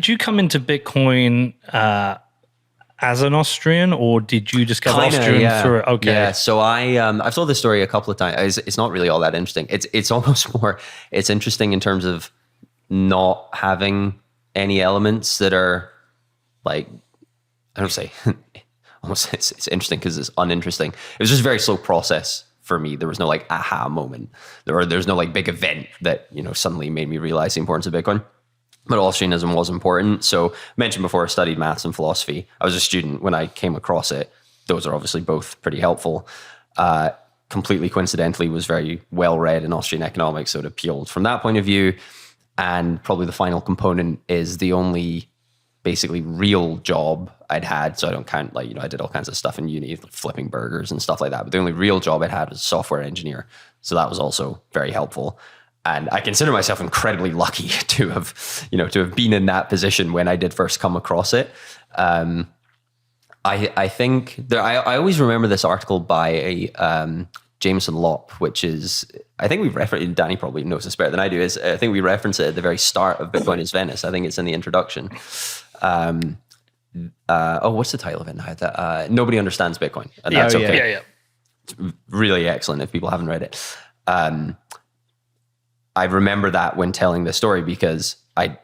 did you come into Bitcoin as an Austrian, or did you just get Austrian through it? Okay. Yeah. So I've told this story a couple of times. It's not really all that interesting. It's almost more, it's interesting in terms of not having any elements that are like, I don't say, almost it's interesting because it's uninteresting. It was just a very slow process for me. There was no like aha moment. There's no like big event that, suddenly made me realize the importance of Bitcoin. But Austrianism was important. So I mentioned before, I studied maths and philosophy. I was a student when I came across it. Those are obviously both pretty helpful. Completely coincidentally, was very well read in Austrian economics, so it appealed from that point of view. And probably the final component is the only basically real job I'd had. So I don't count I did all kinds of stuff in uni, like flipping burgers and stuff like that. But the only real job I'd had was a software engineer. So that was also very helpful. And I consider myself incredibly lucky to have been in that position when I did first come across it. I think I always remember this article by Jameson Lopp, which is, I think we reference, Danny probably knows this better than I do, is I think we reference it at the very start of Bitcoin is Venice. I think it's in the introduction. What's the title of it now? Nobody Understands Bitcoin. And that's okay. Yeah. It's really excellent if people haven't read it. I remember that when telling the story because I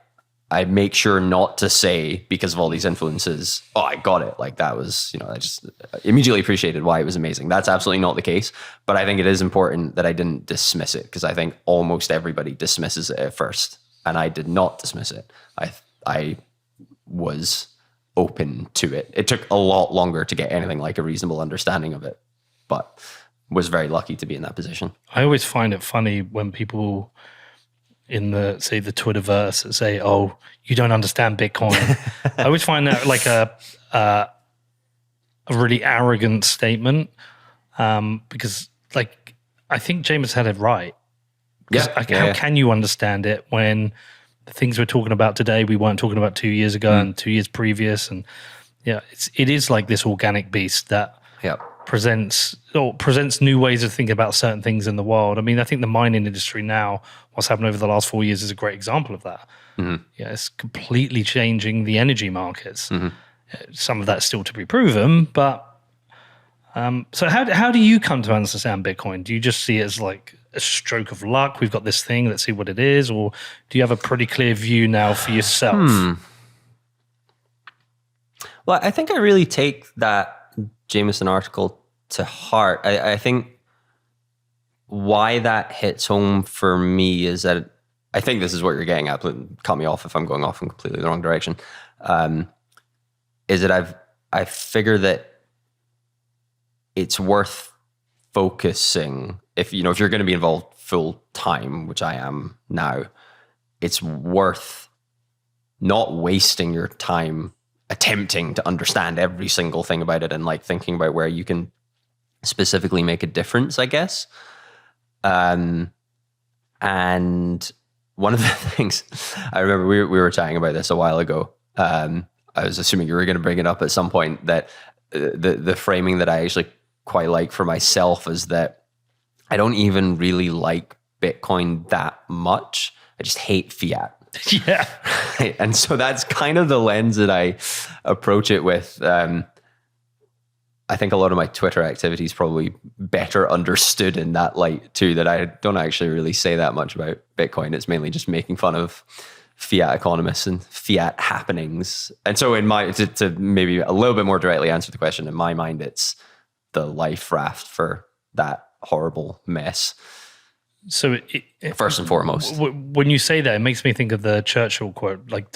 make sure not to say, because of all these influences, oh, I got it. Like that was, I just immediately appreciated why it was amazing. That's absolutely not the case. But I think it is important that I didn't dismiss it, because I think almost everybody dismisses it at first. And I did not dismiss it. I was open to it. It took a lot longer to get anything like a reasonable understanding of it, but was very lucky to be in that position. I always find it funny when people in the Twitterverse say, "Oh, you don't understand Bitcoin." I always find that like a really arrogant statement, because like I think James had it right. How can you understand it when the things we're talking about today we weren't talking about 2 years ago and 2 years previous? And it is like this organic beast that presents new ways of thinking about certain things in the world. I mean, I think the mining industry now, what's happened over the last 4 years, is a great example of that. Mm-hmm. Yeah, it's completely changing the energy markets. Mm-hmm. Some of that's still to be proven, but so how do you come to understand Bitcoin? Do you just see it as like a stroke of luck? We've got this thing, let's see what it is, or do you have a pretty clear view now for yourself? Well, I think I really take that Jameson article to heart. I think why that hits home for me is that I think this is what you're getting at. Cut me off if I'm going off in completely the wrong direction. Is that I figure that it's worth focusing if you're going to be involved full time, which I am now. It's worth not wasting your time attempting to understand every single thing about it and like thinking about where you can specifically make a difference, I guess. And one of the things I remember we were chatting about this a while ago. I was assuming you were going to bring it up at some point, that the framing that I actually quite like for myself is that I don't even really like Bitcoin that much. I just hate fiat. Yeah. And so that's kind of the lens that I approach it with. I think a lot of my Twitter activity is probably better understood in that light too, that I don't actually really say that much about Bitcoin. It's mainly just making fun of fiat economists and fiat happenings. And so to maybe a little bit more directly answer the question, in my mind, it's the life raft for that horrible mess. So first and foremost, when you say that, it makes me think of the Churchill quote, like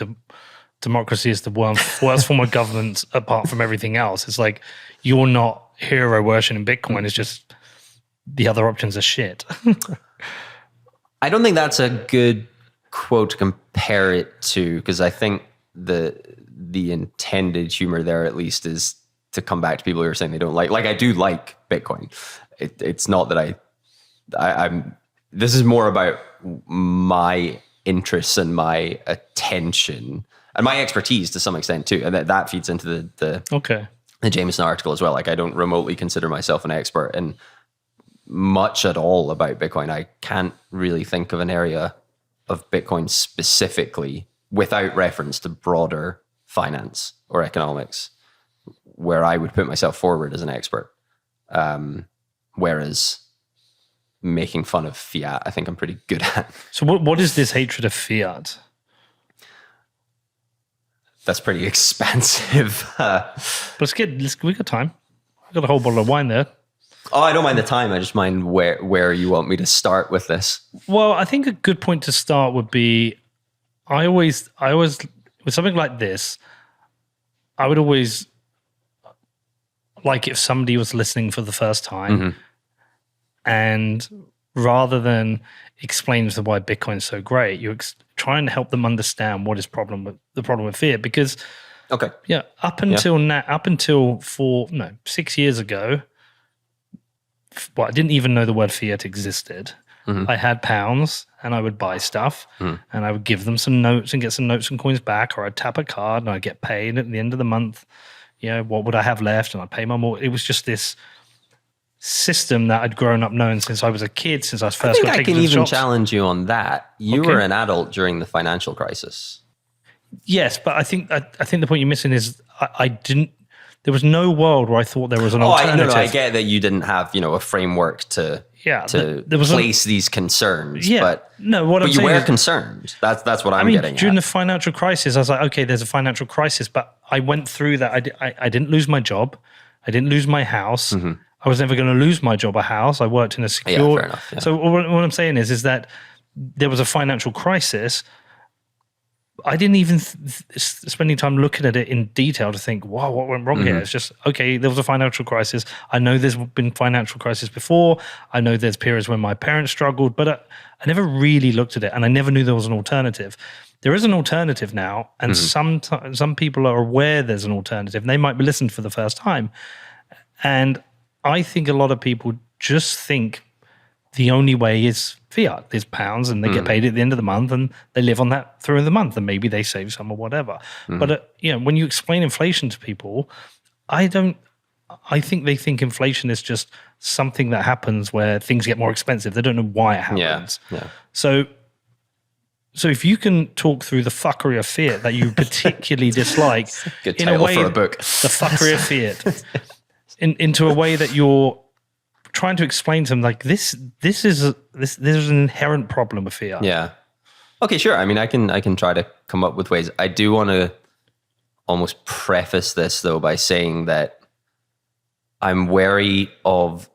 democracy is the worst form of government apart from everything else. It's like, you're not hero worshipping Bitcoin. It's just the other options are shit. I don't think that's a good quote to compare it to, because I think the intended humor there at least is to come back to people who are saying they don't like I do like Bitcoin. It's not that I'm this is more about my interests and my attention and my expertise to some extent too. And that feeds into the Jameson article as well. Like, I don't remotely consider myself an expert in much at all about Bitcoin. I can't really think of an area of Bitcoin specifically without reference to broader finance or economics, where I would put myself forward as an expert. Whereas making fun of fiat, I think I'm pretty good at. So what is this hatred of fiat? That's pretty expansive. We got time. I got a whole bottle of wine there. Oh, I don't mind the time. I just mind where you want me to start with this. Well, I think a good point to start would be, I always with something like this, I would always like if somebody was listening for the first time, and rather than explain to them why Bitcoin is so great, you try and help them understand what is the problem with fiat. Because up until now, 6 years ago, I didn't even know the word fiat existed. I had pounds and I would buy stuff and I would give them some notes and get some notes and coins back, or I'd tap a card and I'd get paid at the end of the month. What would I have left? And I'd pay my mortgage. It was just this system that I'd grown up knowing since I was a kid, since I was first. I can even challenge you on that. You were an adult during the financial crisis. Yes, but I think the point you're missing is I didn't. There was no world where I thought there was an alternative. I get that you didn't have a framework to place these concerns. Yeah, but you were concerned. That's what I'm getting during at. the financial crisis, I was like, okay, there's a financial crisis, but I went through that. I didn't lose my job. I didn't lose my house. I was never going to lose my job or house. I worked in a secure. Yeah, fair enough, yeah. So what I'm saying is that there was a financial crisis. I didn't even spending time looking at it in detail to think, wow, what went wrong here? It's just, okay, there was a financial crisis. I know there's been financial crisis before. I know there's periods when my parents struggled, but I never really looked at it, and I never knew there was an alternative. There is an alternative now, and some people are aware there's an alternative, and they might be listening for the first time. And I think a lot of people just think the only way is fiat, is pounds, and they get paid at the end of the month, and they live on that through the month, and maybe they save some or whatever. But when you explain inflation to people, I think they think inflation is just something that happens where things get more expensive. They don't know why it happens. Yeah. So if you can talk through the fuckery of fiat that you particularly dislike, Good in title a way, for a book. The fuckery of fiat, into a way that you're trying to explain to them, like this is there's an inherent problem with fiat. Yeah. Okay, sure. I mean, I can try to come up with ways. I do want to almost preface this though by saying that I'm wary of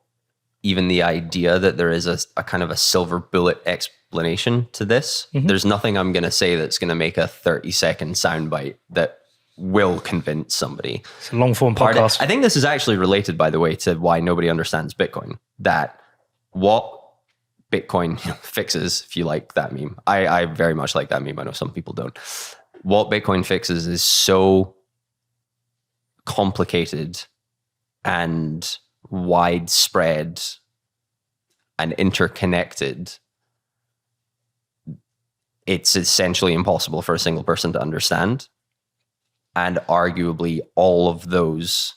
even the idea that there is a kind of a silver bullet explanation to this. There's nothing I'm going to say that's going to make a 30-second soundbite that will convince somebody. It's a long form podcast. I think this is actually related, by the way, to why nobody understands Bitcoin. That what Bitcoin fixes, if you like that meme. I very much like that meme. I know some people don't. What Bitcoin fixes is so complicated and widespread and interconnected, it's essentially impossible for a single person to understand. And arguably all of those,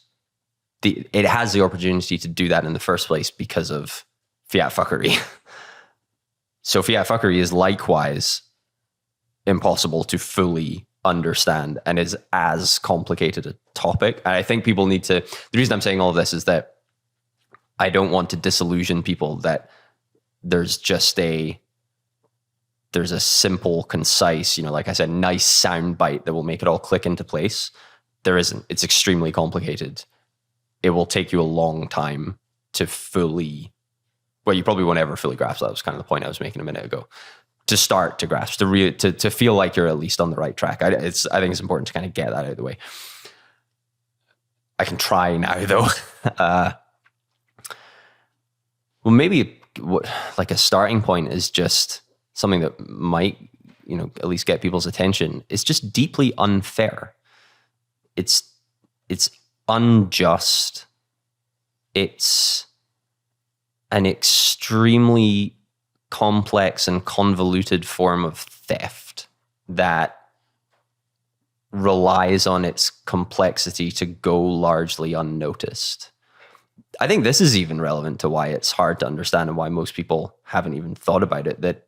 it has the opportunity to do that in the first place because of fiat fuckery. So fiat fuckery is likewise impossible to fully understand and is as complicated a topic. And I think people need to, the reason I'm saying all of this is that I don't want to disillusion people that there's a simple, concise, like I said, nice sound bite that will make it all click into place. There isn't. It's extremely complicated. It will take you a long time to fully, well, you probably won't ever fully grasp that. That was kind of the point I was making a minute ago. To start to grasp, to feel like you're at least on the right track. I think it's important to kind of get that out of the way. I can try now though. Well, maybe like a starting point is just something that might, at least get people's attention. It's just deeply unfair. It's unjust. It's an extremely complex and convoluted form of theft that relies on its complexity to go largely unnoticed. I think this is even relevant to why it's hard to understand and why most people haven't even thought about it, that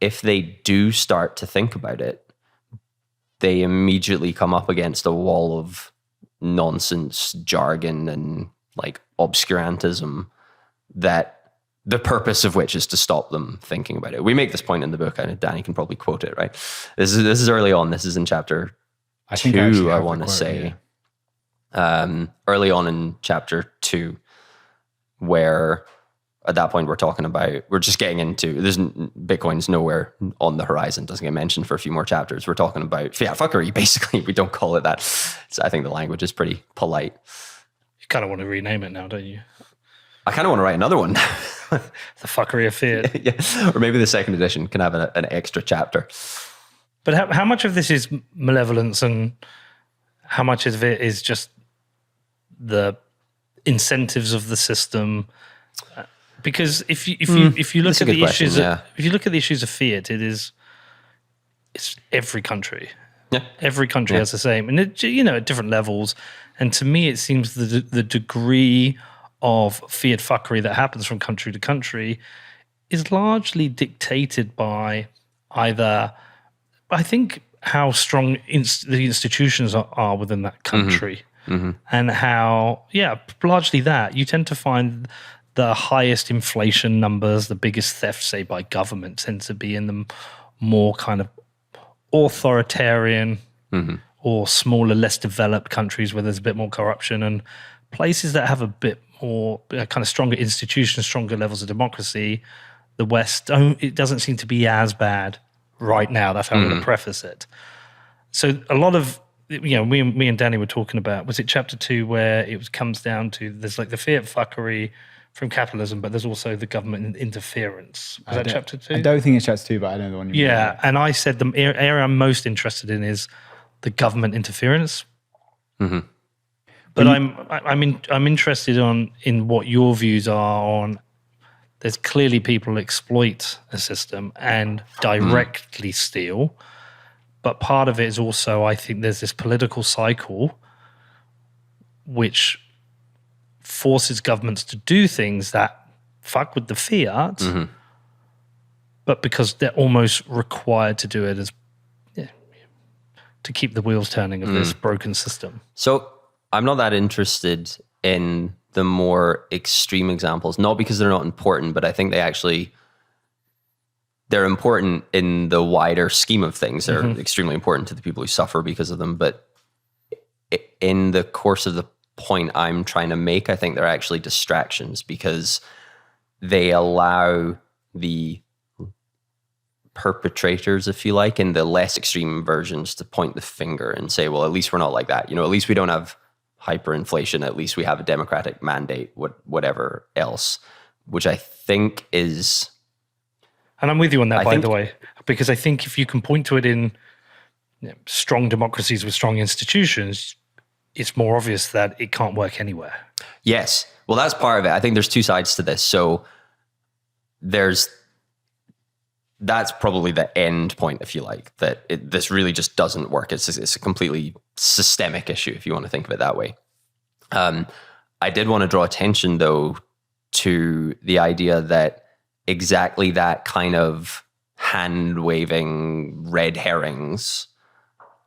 if they do start to think about it, they immediately come up against a wall of nonsense, jargon, and like obscurantism that the purpose of which is to stop them thinking about it. We make this point in the book. I know Danny can probably quote it, right? This is early on. This is in chapter 2, I want to say. Yeah. Early on in chapter 2, where at that point we're just getting into, Bitcoin's nowhere on the horizon, doesn't get mentioned for a few more chapters. We're talking about fiat fuckery, basically. We don't call it that. I think the language is pretty polite. You kind of want to rename it now, don't you? I kind of want to write another one. The fuckery of Fiat. Yeah. Or maybe the second edition can have an extra chapter. But how much of this is malevolence and how much of it is just the incentives of the system? Because if you look at the issues, if you look at the issues of Fiat, it's every country. Yeah. Every country has the same, and at different levels. And to me, it seems the degree of fiat fuckery that happens from country to country is largely dictated by either, I think, how strong the institutions are within that country, and how, largely that. You tend to find the highest inflation numbers, the biggest theft, say, by government, tend to be in the more kind of authoritarian or smaller, less developed countries where there's a bit more corruption, and places that have a bit more kind of stronger institutions, stronger levels of democracy. The West, it doesn't seem to be as bad right now. That's how I'm going to preface it. So a lot of, me and Danny were talking about, was it chapter 2 where it comes down to, there's like the fiat fuckery from capitalism, but there's also the government interference. Was that chapter 2? I don't think it's chapter 2, but I know the one you mean. Yeah, and I said the area I'm most interested in is the government interference. But I'm interested in what your views are on. There's clearly people exploit a system and directly steal, but part of it is also, I think there's this political cycle which forces governments to do things that fuck with the fiat, but because they're almost required to do it as to keep the wheels turning of this broken system. So I'm not that interested in the more extreme examples, not because they're not important, but I think they're important in the wider scheme of things. They're extremely important to the people who suffer because of them. But in the course of the point I'm trying to make, I think they're actually distractions because they allow the perpetrators, if you like, in the less extreme versions to point the finger and say, well, at least we're not like that. At least we don't have hyperinflation. At least we have a democratic mandate, whatever else, which I think is... And I'm with you on that, by the way, because I think if you can point to it in strong democracies with strong institutions, it's more obvious that it can't work anywhere. Yes. Well, that's part of it. I think there's two sides to this. So that's probably the end point, if you like, that this really just doesn't work. It's a completely systemic issue, if you want to think of it that way. I did want to draw attention, though, to the idea that exactly that kind of hand-waving red herrings,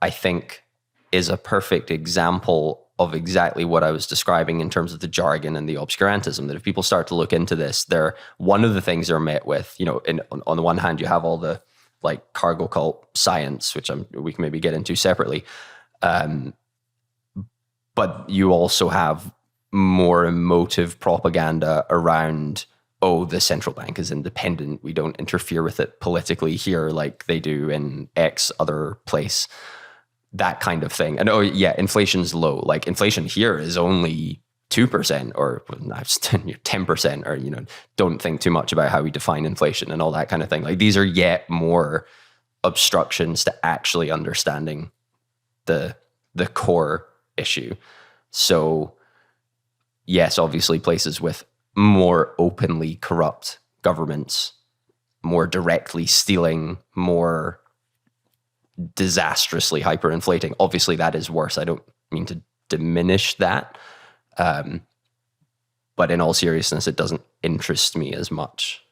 I think, is a perfect example of exactly what I was describing in terms of the jargon and the obscurantism, that if people start to look into this, one of the things they're met with, on the one hand, you have all the like cargo cult science, which we can maybe get into separately. But you also have more emotive propaganda around, the central bank is independent. We don't interfere with it politically here like they do in X other place. That kind of thing. And inflation's low. Like inflation here is only 2% or 10%, or, don't think too much about how we define inflation and all that kind of thing. Like these are yet more obstructions to actually understanding the core issue. So yes, obviously places with more openly corrupt governments, more directly stealing, more disastrously hyperinflating. Obviously, that is worse. I don't mean to diminish that. But in all seriousness, it doesn't interest me as much.